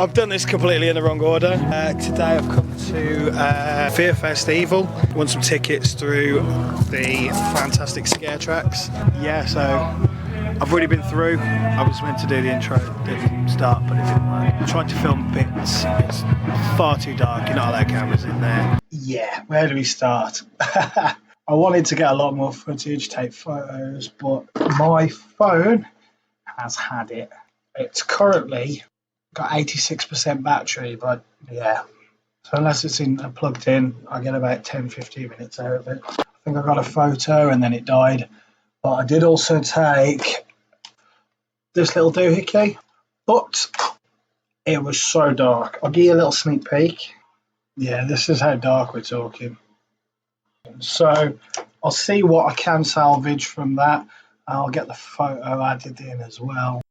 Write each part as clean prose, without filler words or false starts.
I've done this completely in the wrong order. Today I've come to FearFest Evil. Won some tickets through the fantastic scare tracks. Yeah, so I've already been through. I was meant to do the intro, didn't start, but it didn't work. I'm trying to film bits. It's far too dark. You're not allowed cameras in there. Yeah, where do we start? I wanted to get a lot more footage, take photos, but my phone has had it. It's currently got 86% battery, but yeah. So unless it's plugged in, I get about 10-15 minutes out of it. I think I got a photo and then it died. But I did also take this little doohickey, but it was so dark. I'll give you a little sneak peek. Yeah, this is how dark we're talking. So I'll see what I can salvage from that. I'll get the photo added in as well.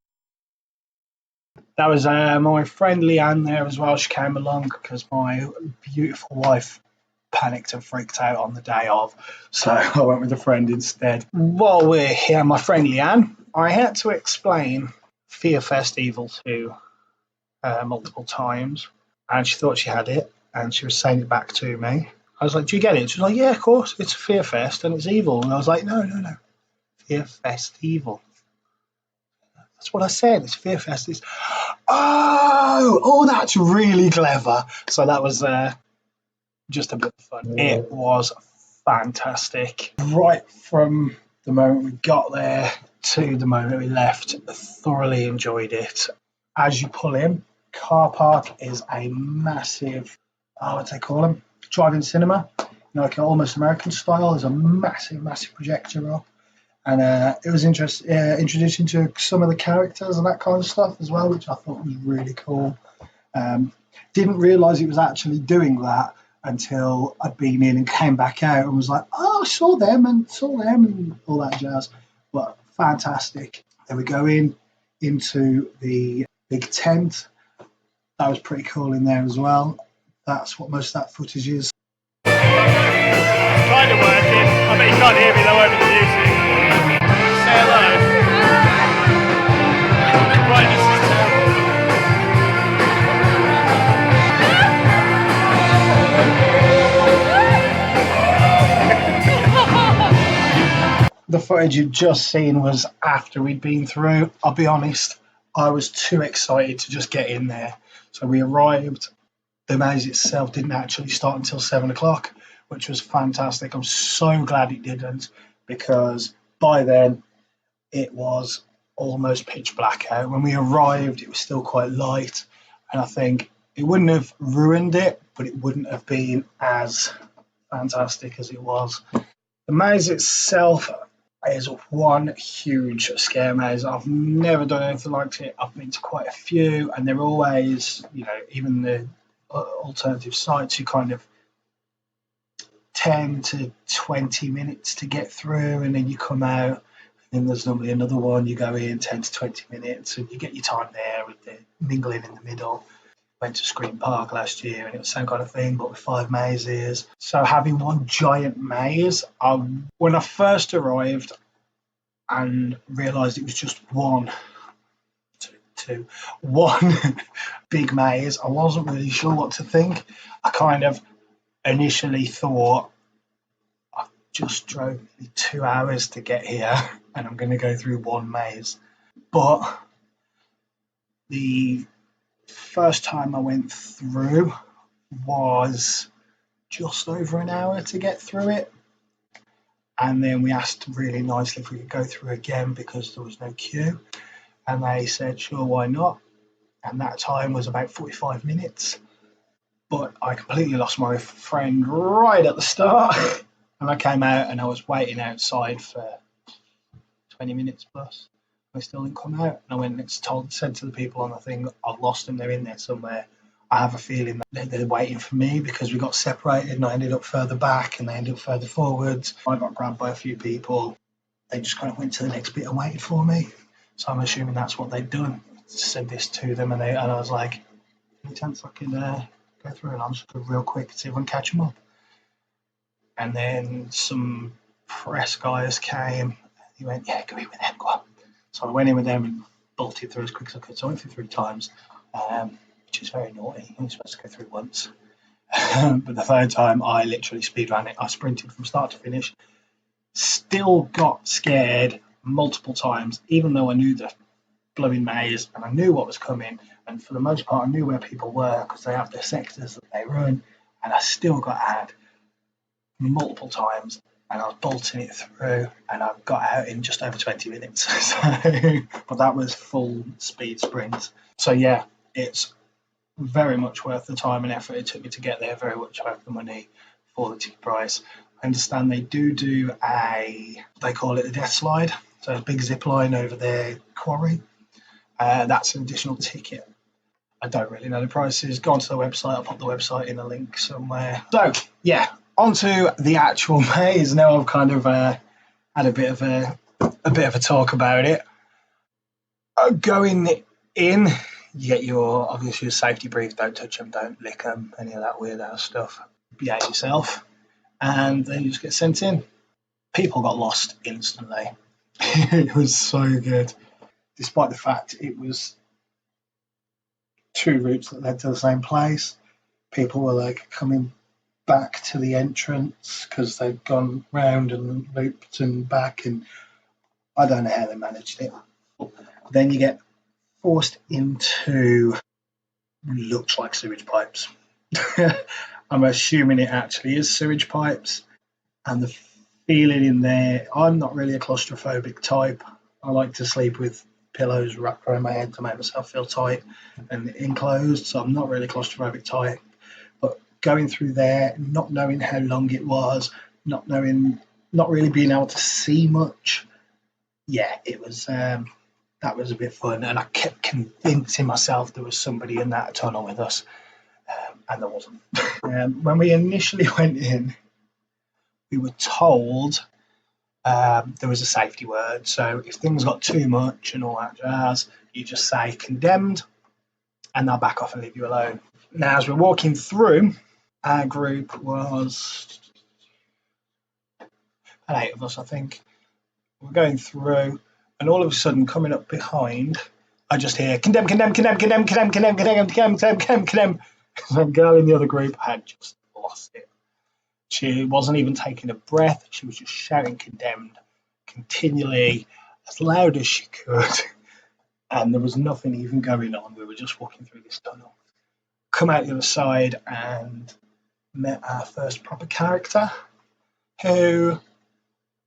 That was my friend Leanne there as well. She came along because my beautiful wife panicked and freaked out on the day of. So I went with a friend instead. While we're here, my friend Leanne, I had to explain FearFest Evil to multiple times. And she thought she had it. And she was saying it back to me. I was like, do you get it? She was like, yeah, of course. It's FearFest and it's evil. And I was like, no. FearFest Evil. That's what I said. It's FearFest. It's that's really clever. So that was just a bit of fun. It was fantastic. Right from the moment we got there to the moment we left, thoroughly enjoyed it. As you pull in, car park is a massive, what do they call them? Drive-in cinema, like almost American style. There's a massive projector up. And it was introducing to some of the characters and that kind of stuff as well, which I thought was really cool. Didn't realise it was actually doing that until I'd been in and came back out and was like, oh, I saw them and all that jazz. But fantastic. Then we go into the big tent. That was pretty cool in there as well. That's what most of that footage is. It's kind of working. I bet you can't hear me though over the music. Say hello. The brightness is terrible. The footage you've just seen was after we'd been through. I'll be honest, I was too excited to just get in there. So we arrived. The maze itself didn't actually start until 7 o'clock, which was fantastic. I'm so glad it didn't, because by then it was almost pitch black out. When we arrived, it was still quite light, and I think it wouldn't have ruined it, but it wouldn't have been as fantastic as it was. The maze itself is one huge scare maze. I've never done anything like it. I've been to quite a few, and they're always, even the alternative sites, you kind of 10 to 20 minutes to get through, and then you come out, and then there's normally another one. You go in 10 to 20 minutes and you get your time there with the mingling in the middle. Went to Screen Park last year and it was the same kind of thing, but with 5 mazes. So having one giant maze, when I first arrived and realised it was just one big maze, I wasn't really sure what to think. I kind of initially thought, I just drove 2 hours to get here and I'm going to go through one maze. But the first time I went through was just over an hour to get through it. And then we asked really nicely if we could go through again because there was no queue. And they said, sure, why not? And that time was about 45 minutes. But I completely lost my friend right at the start. And I came out and I was waiting outside for 20 minutes plus. I still didn't come out. And I went and said to the people on the thing, I've lost them, they're in there somewhere. I have a feeling that they're waiting for me because we got separated and I ended up further back and they ended up further forwards. I got grabbed by a few people. They just kind of went to the next bit and waited for me. So I'm assuming that's what they'd done. Said this to them and I was like, any chance I can go through? And I'll just go real quick and see if I can catch them up. And then some press guys came. He went, yeah, go in with them, go on. So I went in with them and bolted through as quick as I could. So I went through 3 times. which is very naughty. You're supposed to go through once. But the third time, I literally speedran it. I sprinted from start to finish. Still got scared multiple times, even though I knew the blowing maze and I knew what was coming. And for the most part, I knew where people were because they have their sectors that they run. And I still got out multiple times, and I was bolting it through, and I got out in just over 20 minutes. But that was full speed sprint. So yeah, it's very much worth the time and effort it took me to get there, very much worth the money for the ticket price. I understand they do they call it a death slide, so a big zip line over their quarry. That's an additional ticket. I don't really know the prices. Go onto the website. I'll put the website in a link somewhere. So yeah, onto the actual maze. Now I've kind of had a bit of a talk about it. Going in, you get obviously your safety brief. Don't touch them, don't lick them, any of that weird ass stuff. Behave yourself, and then you just get sent in. People got lost instantly. It was so good, despite the fact it was 2 routes that led to the same place. People were like coming back to the entrance because they'd gone round and looped and back, and I don't know how they managed it. Then you get forced into looks like sewage pipes. I'm assuming it actually is sewage pipes, and the feeling in there, I'm not really a claustrophobic type. I like to sleep with pillows wrapped around my head to make myself feel tight and enclosed, so I'm not really claustrophobic type. But going through there, not knowing how long it was, not really being able to see much, yeah, it was that was a bit fun, and I kept convincing myself there was somebody in that tunnel with us, and there wasn't. When we initially went in, we were told there was a safety word, so if things got too much and all that jazz, you just say condemned, and they'll back off and leave you alone. Now, as we're walking through, our group was 8 of us, I think. We're going through, and all of a sudden, coming up behind, I just hear condemn, condemn, condemn, condemn, condemn, condemn, condemn, condemn, condemn, condemn, condemn. The girl in the other group had just lost it. She wasn't even taking a breath. She was just shouting condemned continually, as loud as she could. And there was nothing even going on. We were just walking through this tunnel. Come out the other side and met our first proper character, who,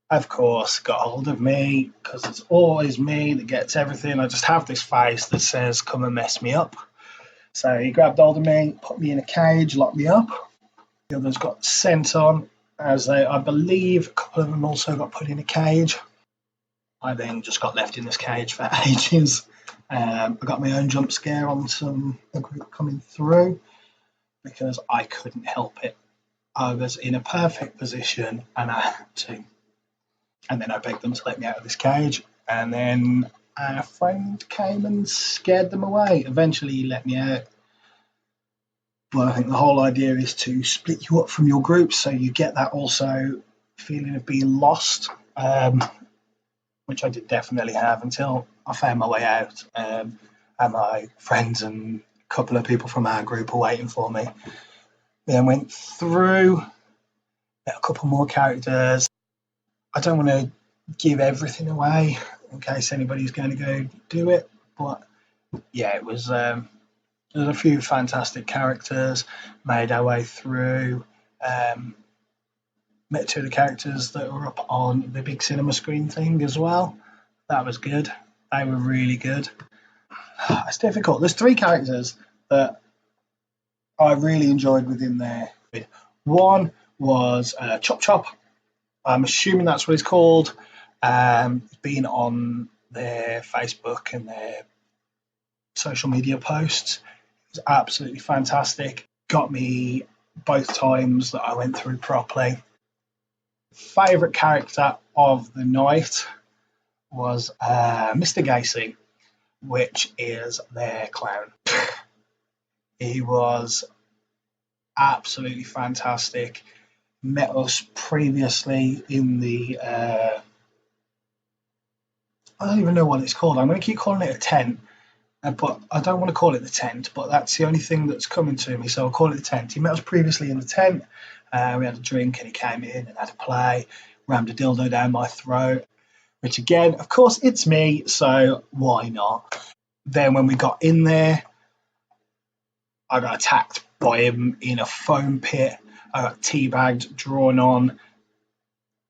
of course, got hold of me, because it's always me that gets everything. I just have this face that says, come and mess me up. So he grabbed hold of me, put me in a cage, locked me up. The others got sent on, as I believe a couple of them also got put in a cage. I then just got left in this cage for ages. I got my own jump scare on a group coming through, because I couldn't help it. I was in a perfect position and I had to. And then I begged them to let me out of this cage, and then our friend came and scared them away. Eventually he let me out. But I think the whole idea is to split you up from your group, so you get that also feeling of being lost, which I did definitely have until I found my way out. And my friends and a couple of people from our group were waiting for me. Then went through, met a couple more characters. I don't want to give everything away in case anybody's going to go do it, but yeah, it was there's a few fantastic characters. Made our way through, met 2 of the characters that were up on the big cinema screen thing as well. That was good. They were really good. It's difficult. There's 3 characters that I really enjoyed within there. One was Chop Chop. I'm assuming that's what it's called. It's been on their Facebook and their social media posts. It was absolutely fantastic. Got me both times that I went through properly. Favourite character of the night was Mr. Gacy, which is their clown. He was absolutely fantastic. Met us previously in the I don't even know what it's called. I'm going to keep calling it a tent. but I don't want to call it the tent, but that's the only thing that's coming to me, so I'll call it the tent. He met us previously in the tent. We had a drink and he came in and had a play, rammed a dildo down my throat, which again, of course, it's me, so why not? Then when we got in there, I got attacked by him in a foam pit. I got teabagged, drawn on.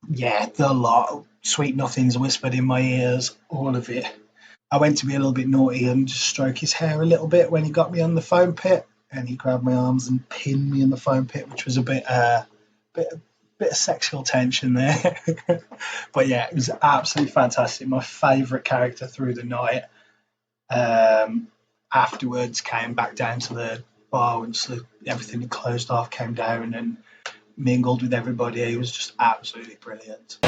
Yeah, the lot. Sweet nothings whispered in my ears, all of it. I went to be a little bit naughty and just stroke his hair a little bit when he got me on the foam pit, and he grabbed my arms and pinned me in the foam pit, which was a bit of sexual tension there. But yeah, it was absolutely fantastic. My favourite character through the night. Afterwards, came back down to the bar once everything had closed off, came down and mingled with everybody. It was just absolutely brilliant.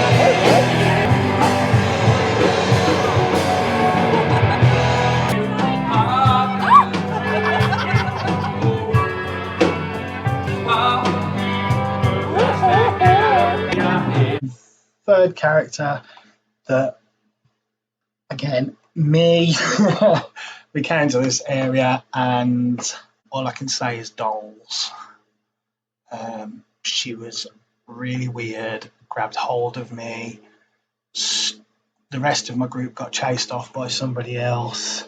Third character that, again, me. We came to this area and all I can say is dolls. She was really weird, grabbed hold of me. The rest of my group got chased off by somebody else.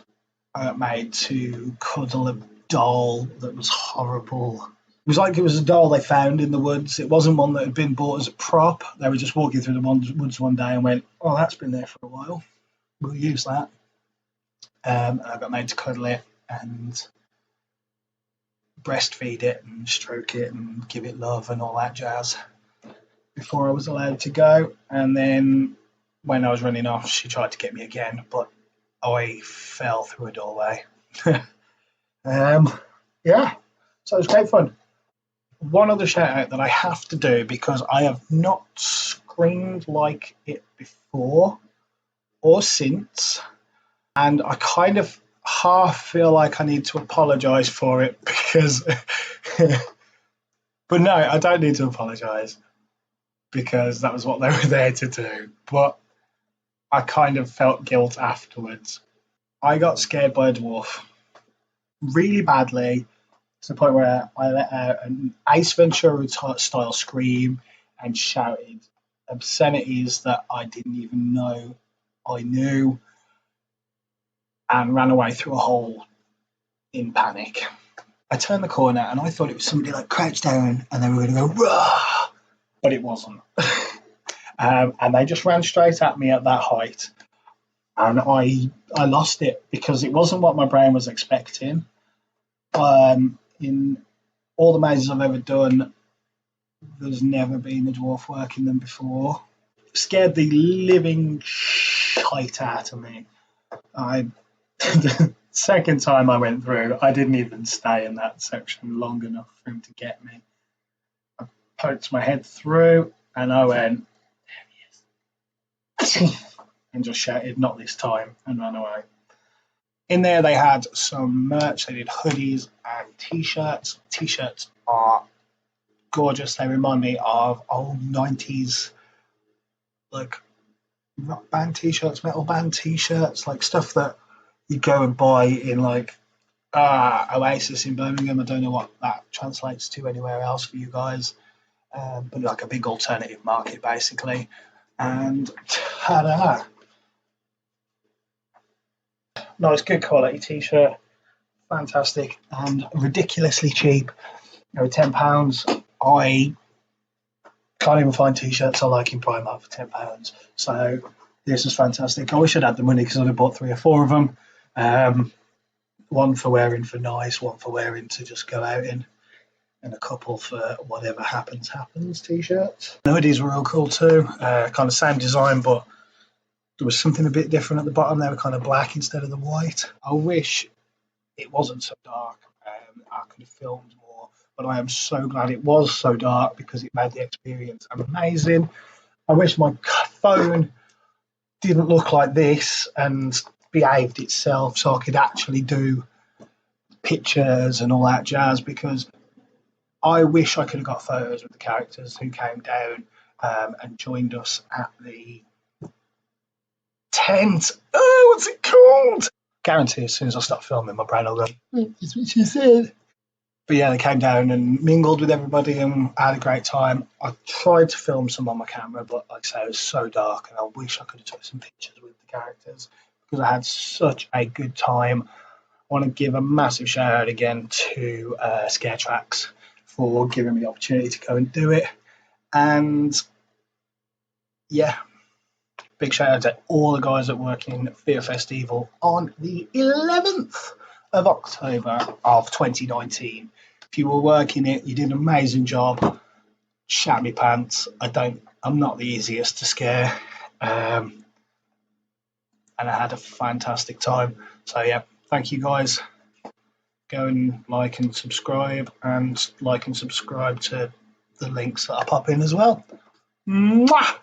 I got made to cuddle a doll that was horrible. It was like it was a doll they found in the woods. It wasn't one that had been bought as a prop. They were just walking through the woods one day and went, "Oh, that's been there for a while. We'll use that." And I got made to cuddle it and breastfeed it and stroke it and give it love and all that jazz before I was allowed to go. And then when I was running off, she tried to get me again, but I fell through a doorway. Yeah, so it was great fun. One other shout out that I have to do, because I have not screamed like it before or since, and I kind of half feel like I need to apologise for it because, but no, I don't need to apologise because that was what they were there to do. But I kind of felt guilt afterwards. I got scared by a dwarf really badly, to the point where I let out an Ace Ventura style scream and shouted obscenities that I didn't even know I knew, and ran away through a hole in panic. I turned the corner and I thought it was somebody like crouched down and they were going to go, "Rah!" But it wasn't. And they just ran straight at me at that height. And I lost it because it wasn't what my brain was expecting. In all the mazes I've ever done, there's never been a dwarf working them before. It scared the living shite out of me. The second time I went through, I didn't even stay in that section long enough for him to get me. I poked my head through and I went, "There he is," and just shouted, "Not this time," and ran away. In there, they had some merch. They did hoodies and t-shirts. T-shirts are gorgeous. They remind me of old 90s, like rock band t-shirts, metal band t-shirts, like stuff that you go and buy in like Oasis in Birmingham. I don't know what that translates to anywhere else for you guys, but like a big alternative market, basically. And ta-da! Nice, good quality t-shirt, fantastic, and ridiculously cheap. They were £10. I can't even find t-shirts I like in Primark for £10. So this is fantastic. I wish I'd had the money because I'd have bought 3 or 4 of them. One for wearing for nice, one for wearing to just go out in, and a couple for whatever happens t-shirts. The hoodies were real cool too. Kind of same design, but there was something a bit different at the bottom. They were kind of black instead of the white. I wish it wasn't so dark. I could have filmed more, but I am so glad it was so dark because it made the experience amazing. I wish my phone didn't look like this and behaved itself so I could actually do pictures and all that jazz, because I wish I could have got photos with the characters who came down and joined us at the tent. Oh, what's it called? guarantee as soon as I start filming, my brain will go, that's what she said. But yeah, they came down and mingled with everybody and I had a great time. I tried to film some on my camera, but like I say, it was so dark and I wish I could have took some pictures with the characters because I had such a good time. I want to give a massive shout out again to Scare Tracks for giving me the opportunity to go and do it. And yeah, big shout out to all the guys that work in FearFest Evil on the 11th of October of 2019. If you were working it, you did an amazing job. Shat me pants. I'm not the easiest to scare. And I had a fantastic time. So yeah, thank you guys. Go and like and subscribe to the links that I pop in as well. Mwah!